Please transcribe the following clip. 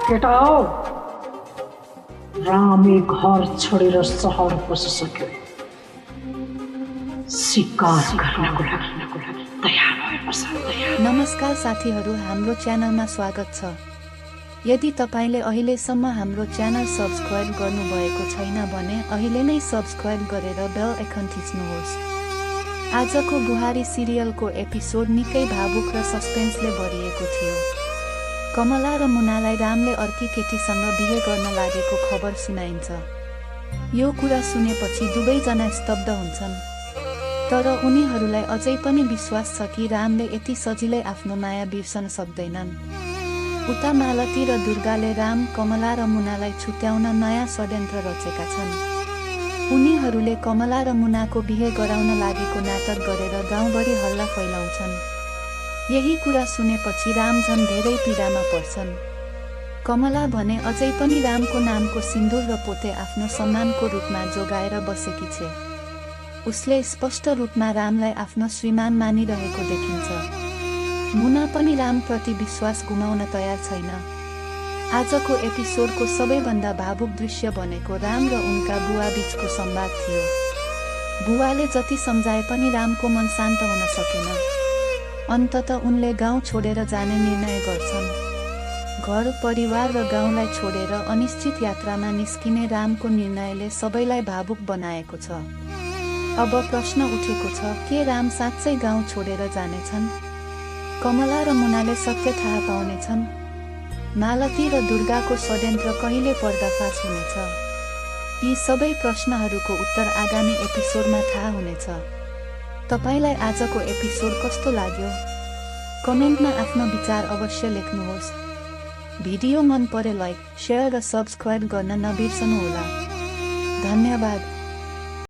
केटा हो, रामे घर छोडेर सहर पसिसक्यो। शिकार गर्नको लागि तयार भएछ। नमस्कार साथीहरू, हाम्रो च्यानलमा स्वागत छ। यदि तपाईले अहिलेसम्म हाम्रो च्यानल सब्स्क्राइब गर्नुभएको छैन भने अहिले नै सब्स्क्राइब गरेर बेल आइकन थिच्नुहोस्। आजको बुहारी सिरियलको एपिसोड निकै भावुक र सस्पेन्सले भरिएको थियो। कमला र मुनालाई रामले अर्की केटीसँग बिहे गर्न लागेको खबर सुनाइन्छ। यो कुरा सुनेपछि दुवैजना स्तब्ध हुन्छन्, तर उनीहरूलाई अझै पनि विश्वास छ कि रामले यति सजिलै आफ्नो माया बिर्सन सक्दैनन्। उता मालती र दुर्गाले राम, कमला र मुनालाई छुट्याउन नयाँ षड्यन्त्र रचेका छन्। उनीहरूले कमला र मुनाको बिहे गराउन लागेको नाटक गरेर गाउँभरि हल्ला फैलाउँछन्। यही कुरा सुनेपछि राम झन् धेरै पीडामा पर्छन्। कमला भने अझै पनि रामको नामको सिन्दुर र पोते आफ्नो सम्मानको रूपमा जोगाएर बसेकी छे। उसले स्पष्ट रूपमा रामलाई आफ्नो श्रीमान मानिरहेको देखिन्छ। मुना पनि रामप्रति विश्वास गुमाउन तयार छैन। आजको एपिसोडको सबैभन्दा भावुक दृश्य भनेको राम र उनका बुवा बीचको संवाद थियो। बुवाले जति सम्झाए पनि रामको मन शान्त हुन सकेन। अन्ततः उनले गाउँ छोडेर जाने निर्णय गर्छन्। घर, परिवार र गाउँलाई छोडेर अनिश्चित यात्रामा निस्किने रामको निर्णयले सबैलाई भावुक बनाएको छ। अब प्रश्न उठेको छ, के राम साँच्चै गाउँ छोडेर जानेछन्? कमला र मुनाले सत्य थाहा पाउनेछन्? मालती र दुर्गाको षड्यन्त्र कहिले पर्दाफास हुनेछ? यी सबै प्रश्नहरूको उत्तर आगामी एपिसोडमा थाहा हुनेछ। तपाईलाई आजको एपिसोड कस्तो लाग्यो? कमेन्टमा आफ्नो विचार अवश्य लेख्नुहोस्। भिडियो मन परे लाइक, शेयर र सब्स्क्राइब गर्न नबिर्सनुहोला। धन्यवाद।